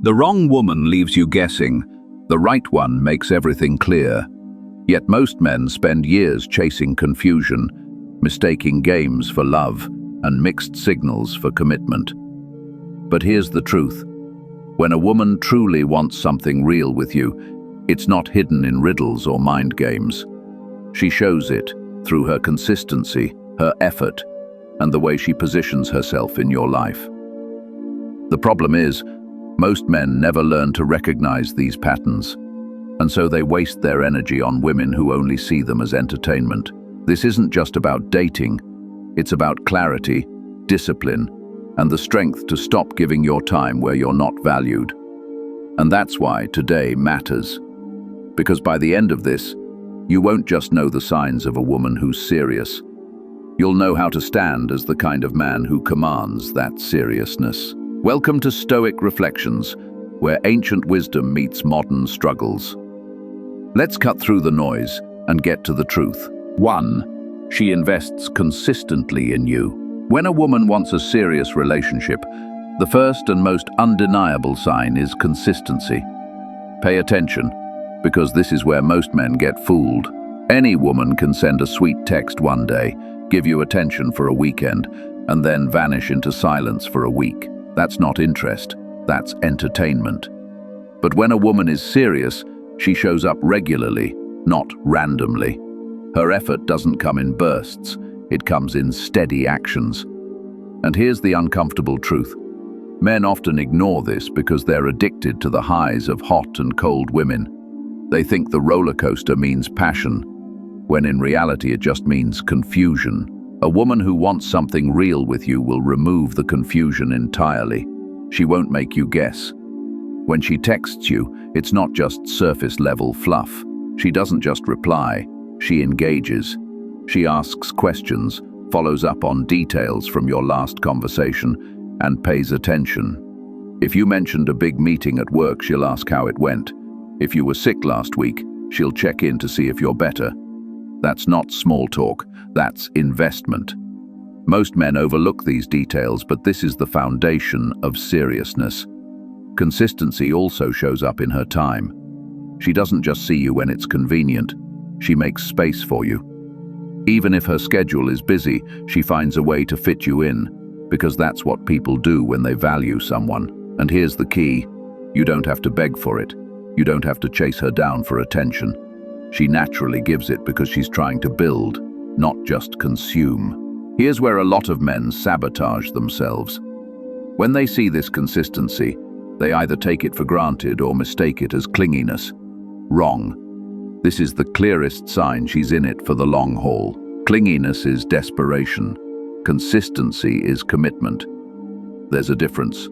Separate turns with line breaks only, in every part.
The wrong woman leaves you guessing. The right one makes everything clear. Yet most men spend years chasing confusion, mistaking games for love, and mixed signals for commitment. But here's the truth. When a woman truly wants something real with you, it's not hidden in riddles or mind games. She shows it through her consistency, her effort, and the way she positions herself in your life. The problem is, most men never learn to recognize these patterns, and so they waste their energy on women who only see them as entertainment. This isn't just about dating, it's about clarity, discipline, and the strength to stop giving your time where you're not valued. And that's why today matters. Because by the end of this, you won't just know the signs of a woman who's serious. You'll know how to stand as the kind of man who commands that seriousness. Welcome to Stoic Reflections, where ancient wisdom meets modern struggles. Let's cut through the noise and get to the truth. 1. She invests consistently in you. When a woman wants a serious relationship, the first and most undeniable sign is consistency. Pay attention, because this is where most men get fooled. Any woman can send a sweet text one day, give you attention for a weekend, and then vanish into silence for a week. That's not interest, that's entertainment. But when a woman is serious, she shows up regularly, not randomly. Her effort doesn't come in bursts, it comes in steady actions. And here's the uncomfortable truth. Men often ignore this because they're addicted to the highs of hot and cold women. They think the roller coaster means passion, when in reality it just means confusion. A woman who wants something real with you will remove the confusion entirely. She won't make you guess. When she texts you, it's not just surface-level fluff. She doesn't just reply, she engages. She asks questions, follows up on details from your last conversation, and pays attention. If you mentioned a big meeting at work, she'll ask how it went. If you were sick last week, she'll check in to see if you're better. That's not small talk, that's investment. Most men overlook these details, but this is the foundation of seriousness. Consistency also shows up in her time. She doesn't just see you when it's convenient, she makes space for you. Even if her schedule is busy, she finds a way to fit you in, because that's what people do when they value someone. And here's the key, you don't have to beg for it. You don't have to chase her down for attention. She naturally gives it because she's trying to build, not just consume. Here's where a lot of men sabotage themselves. When they see this consistency, they either take it for granted or mistake it as clinginess. Wrong. This is the clearest sign she's in it for the long haul. Clinginess is desperation. Consistency is commitment. There's a difference.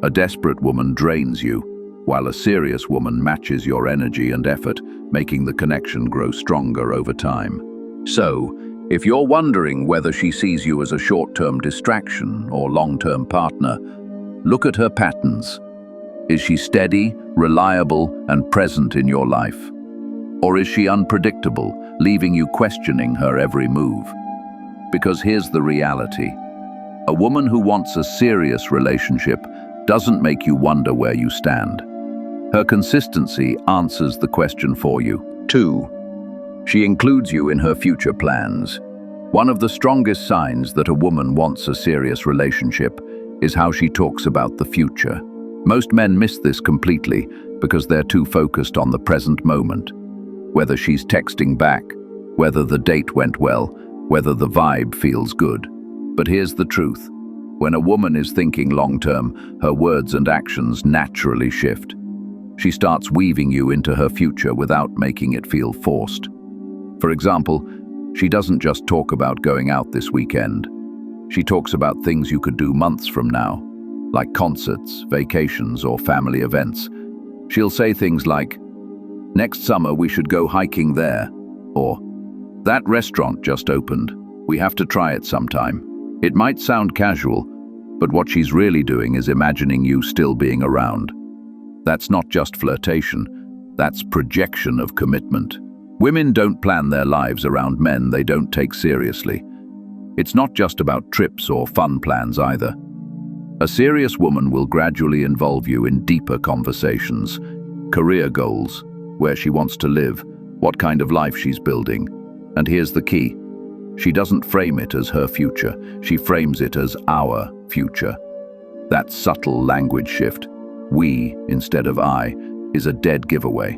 A desperate woman drains you, while a serious woman matches your energy and effort, making the connection grow stronger over time. So, if you're wondering whether she sees you as a short-term distraction or long-term partner, look at her patterns. Is she steady, reliable, and present in your life? Or is she unpredictable, leaving you questioning her every move? Because here's the reality. A woman who wants a serious relationship doesn't make you wonder where you stand. Her consistency answers the question for you. 2. She includes you in her future plans. One of the strongest signs that a woman wants a serious relationship is how she talks about the future. Most men miss this completely because they're too focused on the present moment. Whether she's texting back, whether the date went well, whether the vibe feels good. But here's the truth. When a woman is thinking long-term, her words and actions naturally shift. She starts weaving you into her future without making it feel forced. For example, she doesn't just talk about going out this weekend. She talks about things you could do months from now, like concerts, vacations, or family events. She'll say things like, "Next summer we should go hiking there," or "That restaurant just opened. We have to try it sometime." It might sound casual, but what she's really doing is imagining you still being around. That's not just flirtation, that's projection of commitment. Women don't plan their lives around men they don't take seriously. It's not just about trips or fun plans either. A serious woman will gradually involve you in deeper conversations, career goals, where she wants to live, what kind of life she's building. And here's the key. She doesn't frame it as her future, she frames it as our future. That subtle language shift, we instead of I, is a dead giveaway.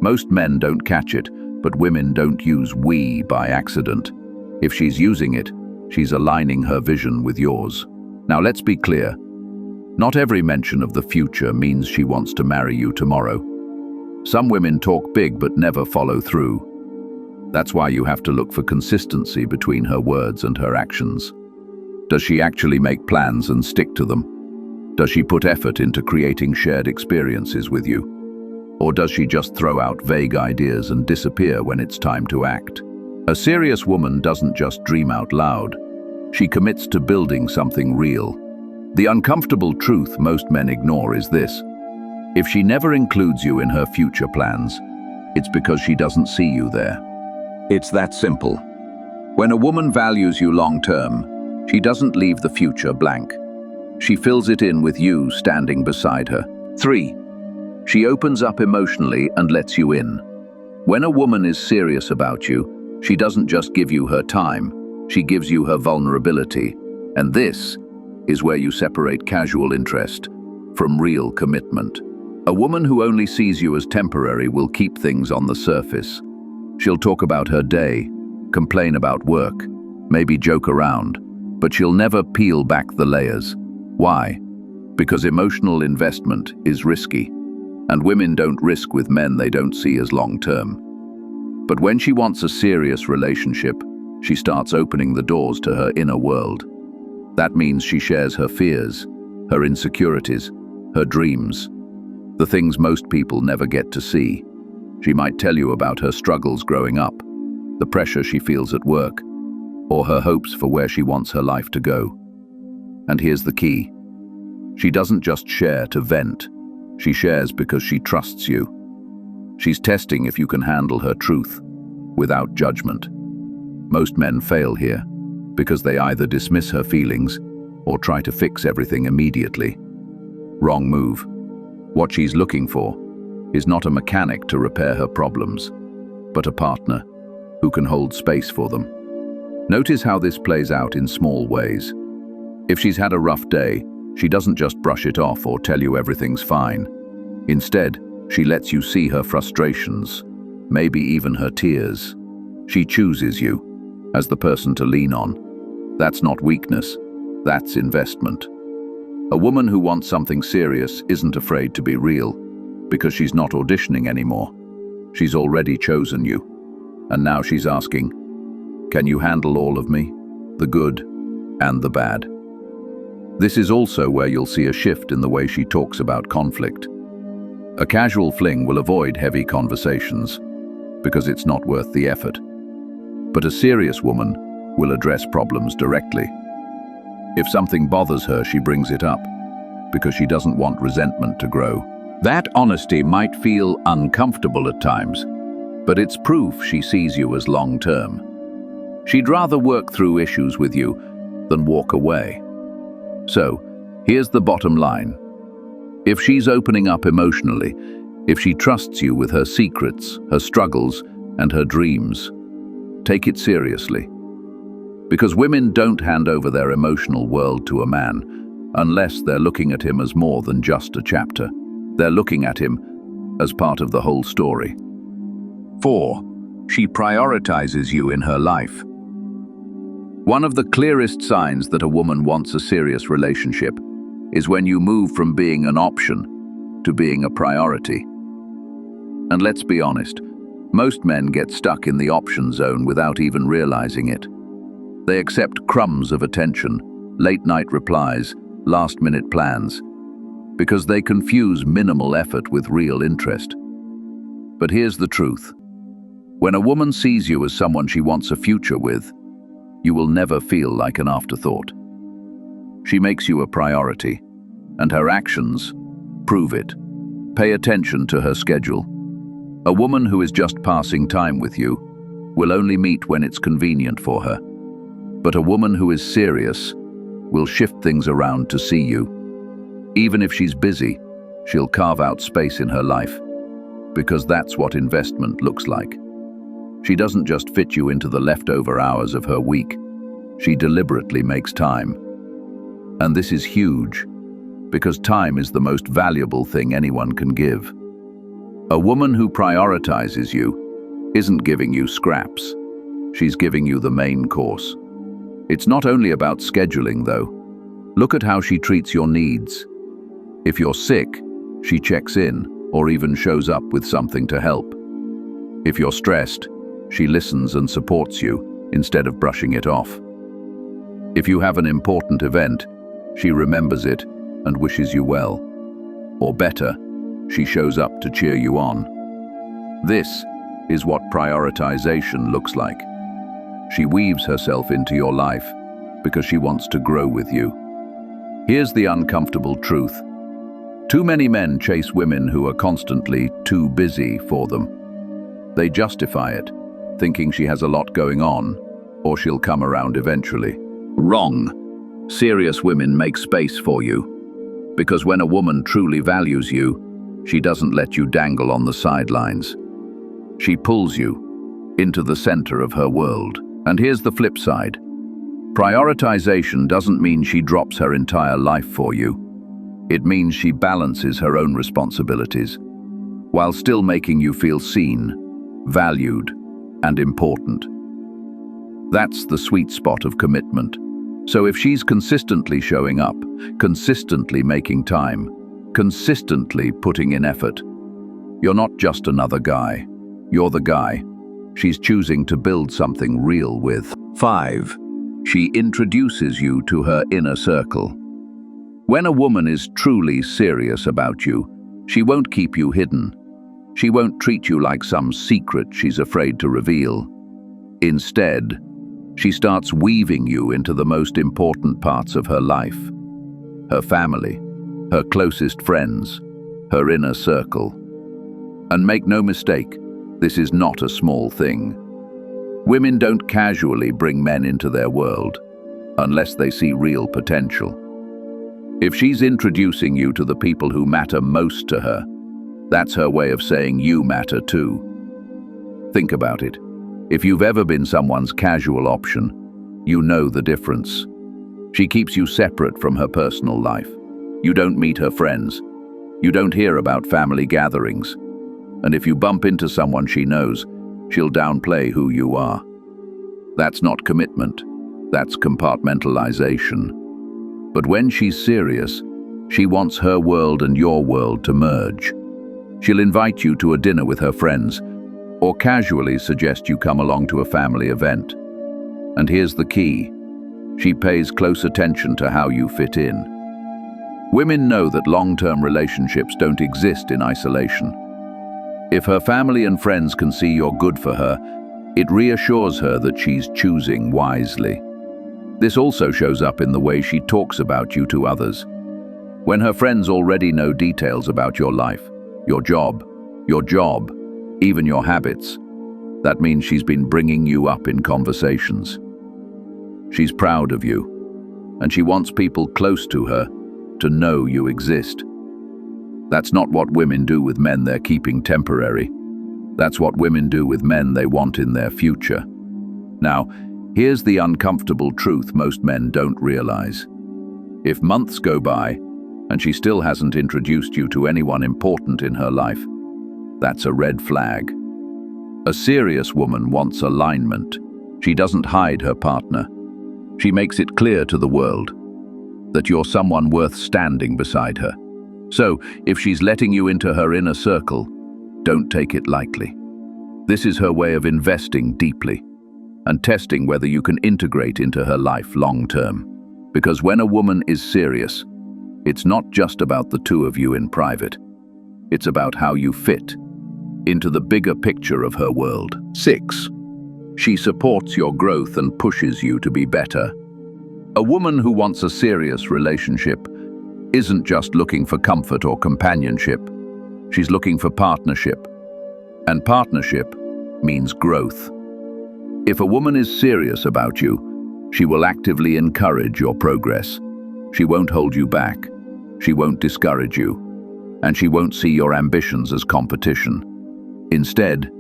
Most men don't catch it, but women don't use we by accident. If she's using it, she's aligning her vision with yours. Now let's be clear. Not every mention of the future means she wants to marry you tomorrow. Some women talk big but never follow through. That's why you have to look for consistency between her words and her actions. Does she actually make plans and stick to them? Does she put effort into creating shared experiences with you? Or does she just throw out vague ideas and disappear when it's time to act? A serious woman doesn't just dream out loud. She commits to building something real. The uncomfortable truth most men ignore is this. If she never includes you in her future plans, it's because she doesn't see you there. It's that simple. When a woman values you long-term, she doesn't leave the future blank. She fills it in with you standing beside her. 3. She opens up emotionally and lets you in. When a woman is serious about you, she doesn't just give you her time, she gives you her vulnerability. And this is where you separate casual interest from real commitment. A woman who only sees you as temporary will keep things on the surface. She'll talk about her day, complain about work, maybe joke around, but she'll never peel back the layers. Why? Because emotional investment is risky, and women don't risk with men they don't see as long-term. But when she wants a serious relationship, she starts opening the doors to her inner world. That means she shares her fears, her insecurities, her dreams, the things most people never get to see. She might tell you about her struggles growing up, the pressure she feels at work, or her hopes for where she wants her life to go. And here's the key. She doesn't just share to vent. She shares because she trusts you. She's testing if you can handle her truth without judgment. Most men fail here because they either dismiss her feelings or try to fix everything immediately. Wrong move. What she's looking for is not a mechanic to repair her problems, but a partner who can hold space for them. Notice how this plays out in small ways. If she's had a rough day, she doesn't just brush it off or tell you everything's fine. Instead, she lets you see her frustrations, maybe even her tears. She chooses you as the person to lean on. That's not weakness, that's investment. A woman who wants something serious isn't afraid to be real, because she's not auditioning anymore. She's already chosen you. And now she's asking, can you handle all of me? The good and the bad. This is also where you'll see a shift in the way she talks about conflict. A casual fling will avoid heavy conversations, because it's not worth the effort. But a serious woman will address problems directly. If something bothers her, she brings it up, because she doesn't want resentment to grow. That honesty might feel uncomfortable at times, but it's proof she sees you as long-term. She'd rather work through issues with you than walk away. So, here's the bottom line. If she's opening up emotionally, if she trusts you with her secrets, her struggles, and her dreams, take it seriously. Because women don't hand over their emotional world to a man unless they're looking at him as more than just a chapter. They're looking at him as part of the whole story. 4. She prioritizes you in her life. One of the clearest signs that a woman wants a serious relationship is when you move from being an option to being a priority. And let's be honest, most men get stuck in the option zone without even realizing it. They accept crumbs of attention, late-night replies, last-minute plans, because they confuse minimal effort with real interest. But here's the truth. When a woman sees you as someone she wants a future with, you will never feel like an afterthought. She makes you a priority, and her actions prove it. Pay attention to her schedule. A woman who is just passing time with you will only meet when it's convenient for her. But a woman who is serious will shift things around to see you. Even if she's busy, she'll carve out space in her life, because that's what investment looks like. She doesn't just fit you into the leftover hours of her week. She deliberately makes time. And this is huge, because time is the most valuable thing anyone can give. A woman who prioritizes you isn't giving you scraps. She's giving you the main course. It's not only about scheduling, though. Look at how she treats your needs. If you're sick, she checks in or even shows up with something to help. If you're stressed, she listens and supports you instead of brushing it off. If you have an important event, she remembers it and wishes you well. Or better, she shows up to cheer you on. This is what prioritization looks like. She weaves herself into your life because she wants to grow with you. Here's the uncomfortable truth. Too many men chase women who are constantly too busy for them. They justify it, thinking she has a lot going on, or she'll come around eventually. Wrong. Serious women make space for you. Because when a woman truly values you, she doesn't let you dangle on the sidelines. She pulls you into the center of her world. And here's the flip side. Prioritization doesn't mean she drops her entire life for you. It means she balances her own responsibilities, while still making you feel seen, valued, and important. That's the sweet spot of commitment. So if she's consistently showing up, consistently making time, consistently putting in effort, you're not just another guy. You're the guy she's choosing to build something real with. 5. She introduces you to her inner circle. When a woman is truly serious about you, she won't keep you hidden. She won't treat you like some secret she's afraid to reveal. Instead, she starts weaving you into the most important parts of her life. Her family, her closest friends, her inner circle. And make no mistake, this is not a small thing. Women don't casually bring men into their world, unless they see real potential. If she's introducing you to the people who matter most to her, that's her way of saying you matter too. Think about it. If you've ever been someone's casual option, you know the difference. She keeps you separate from her personal life. You don't meet her friends. You don't hear about family gatherings. And if you bump into someone she knows, she'll downplay who you are. That's not commitment. That's compartmentalization. But when she's serious, she wants her world and your world to merge. She'll invite you to a dinner with her friends, or casually suggest you come along to a family event. And here's the key. She pays close attention to how you fit in. Women know that long-term relationships don't exist in isolation. If her family and friends can see you're good for her, it reassures her that she's choosing wisely. This also shows up in the way she talks about you to others. When her friends already know details about your life, your job, even your habits, that means she's been bringing you up in conversations. She's proud of you, and she wants people close to her to know you exist. That's not what women do with men they're keeping temporary. That's what women do with men they want in their future. Now, here's the uncomfortable truth most men don't realize. If months go by, and she still hasn't introduced you to anyone important in her life, that's a red flag. A serious woman wants alignment. She doesn't hide her partner. She makes it clear to the world that you're someone worth standing beside her. So, if she's letting you into her inner circle, don't take it lightly. This is her way of investing deeply and testing whether you can integrate into her life long-term. Because when a woman is serious, it's not just about the two of you in private. It's about how you fit into the bigger picture of her world. 6. She supports your growth and pushes you to be better. A woman who wants a serious relationship isn't just looking for comfort or companionship. She's looking for partnership. And partnership means growth. If a woman is serious about you, She will actively encourage your progress. She won't hold you back. She won't discourage you. And she won't see your ambitions as competition. Instead,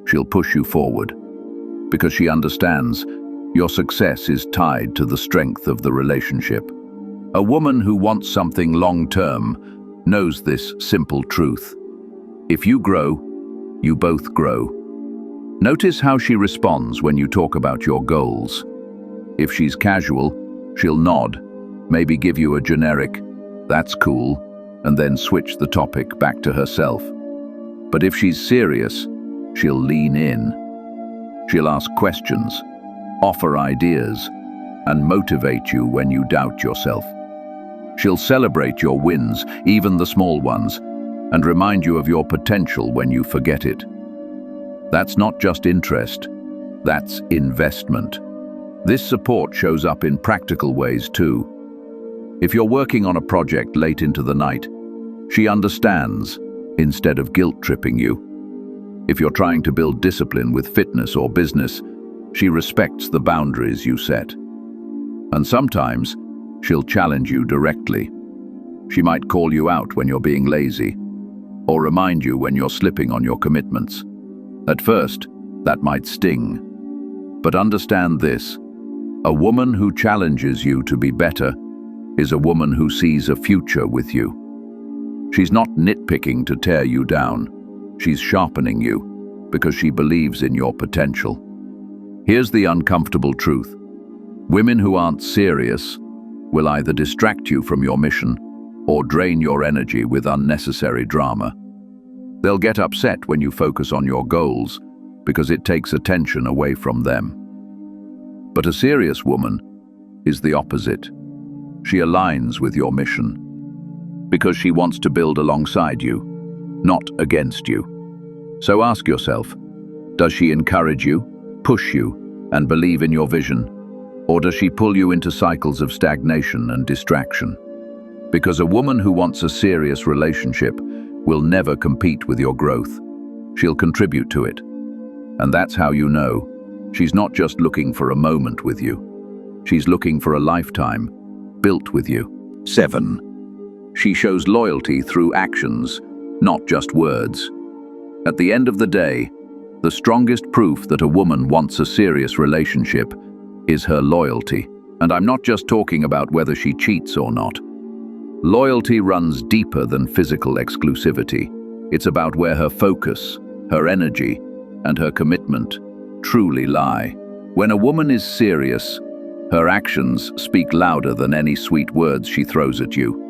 she'll push you forward, because she understands your success is tied to the strength of the relationship. A woman who wants something long-term knows this simple truth. If you grow, you both grow. Notice how she responds when you talk about your goals. If she's casual, she'll nod, maybe give you a generic, "That's cool," and then switch the topic back to herself. But if she's serious, she'll lean in. She'll ask questions, offer ideas, and motivate you when you doubt yourself. She'll celebrate your wins, even the small ones, and remind you of your potential when you forget it. That's not just interest, that's investment. This support shows up in practical ways too. If you're working on a project late into the night, she understands instead of guilt-tripping you. If you're trying to build discipline with fitness or business, she respects the boundaries you set. And sometimes, she'll challenge you directly. She might call you out when you're being lazy, or remind you when you're slipping on your commitments. At first, that might sting. But understand this: a woman who challenges you to be better is a woman who sees a future with you. She's not nitpicking to tear you down. She's sharpening you because she believes in your potential. Here's the uncomfortable truth. Women who aren't serious will either distract you from your mission or drain your energy with unnecessary drama. They'll get upset when you focus on your goals because it takes attention away from them. But a serious woman is the opposite. She aligns with your mission because she wants to build alongside you, not against you. So ask yourself, does she encourage you, push you, and believe in your vision? Or does she pull you into cycles of stagnation and distraction? Because a woman who wants a serious relationship will never compete with your growth. She'll contribute to it. And that's how you know she's not just looking for a moment with you. She's looking for a lifetime built with you. 7. She shows loyalty through actions, not just words. At the end of the day, the strongest proof that a woman wants a serious relationship is her loyalty. And I'm not just talking about whether she cheats or not. Loyalty runs deeper than physical exclusivity. It's about where her focus, her energy, and her commitment truly lie. When a woman is serious, her actions speak louder than any sweet words she throws at you.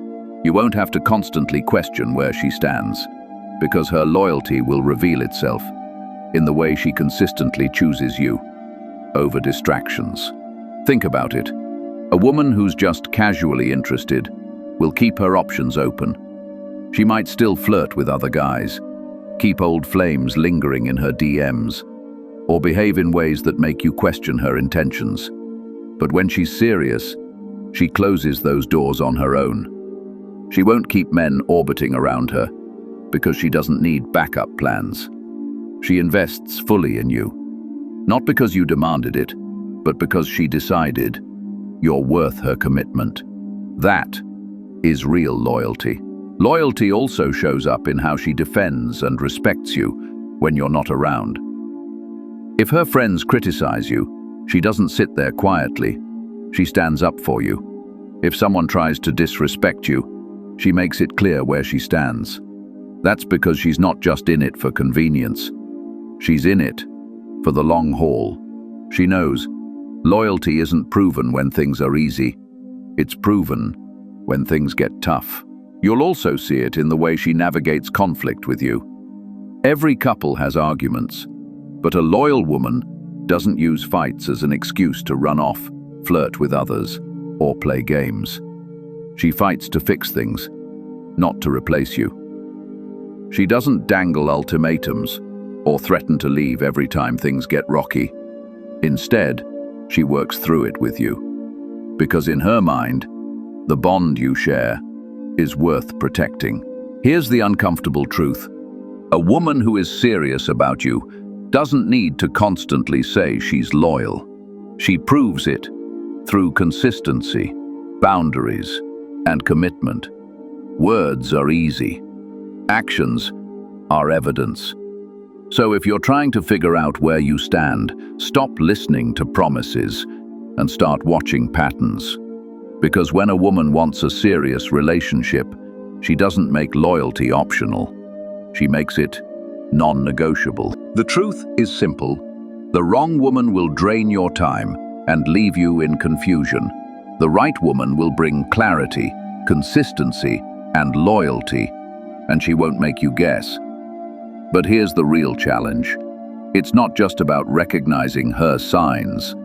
You won't have to constantly question where she stands, because her loyalty will reveal itself in the way she consistently chooses you over distractions. Think about it. A woman who's just casually interested will keep her options open. She might still flirt with other guys, keep old flames lingering in her DMs, or behave in ways that make you question her intentions. But when she's serious, she closes those doors on her own. She won't keep men orbiting around her because she doesn't need backup plans. She invests fully in you, not because you demanded it, but because she decided you're worth her commitment. That is real loyalty. Loyalty also shows up in how she defends and respects you when you're not around. If her friends criticize you, she doesn't sit there quietly. She stands up for you. If someone tries to disrespect you, she makes it clear where she stands. That's because she's not just in it for convenience. She's in it for the long haul. She knows loyalty isn't proven when things are easy. It's proven when things get tough. You'll also see it in the way she navigates conflict with you. Every couple has arguments, but a loyal woman doesn't use fights as an excuse to run off, flirt with others, or play games. She fights to fix things, not to replace you. She doesn't dangle ultimatums or threaten to leave every time things get rocky. Instead, she works through it with you. Because in her mind, the bond you share is worth protecting. Here's the uncomfortable truth. A woman who is serious about you doesn't need to constantly say she's loyal. She proves it through consistency, boundaries, and commitment. Words are easy. Actions are evidence. So if you're trying to figure out where you stand, stop listening to promises and start watching patterns. Because when a woman wants a serious relationship, she doesn't make loyalty optional. She makes it non-negotiable. The truth is simple. The wrong woman will drain your time and leave you in confusion. The right woman will bring clarity, consistency, and loyalty, and she won't make you guess. But here's the real challenge. It's not just about recognizing her signs.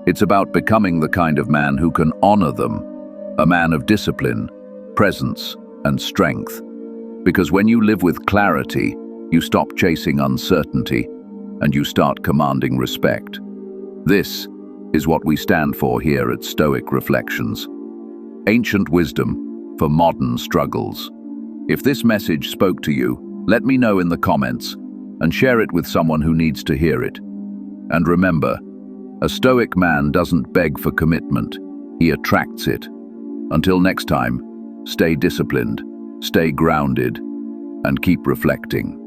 It's about becoming the kind of man who can honor them, a man of discipline, presence, and strength. Because when you live with clarity, you stop chasing uncertainty, and you start commanding respect. This is what we stand for here at Stoic Reflections. Ancient wisdom for modern struggles. If this message spoke to you, let me know in the comments and share it with someone who needs to hear it. And remember, a Stoic man doesn't beg for commitment, he attracts it. Until next time, stay disciplined, stay grounded, and keep reflecting.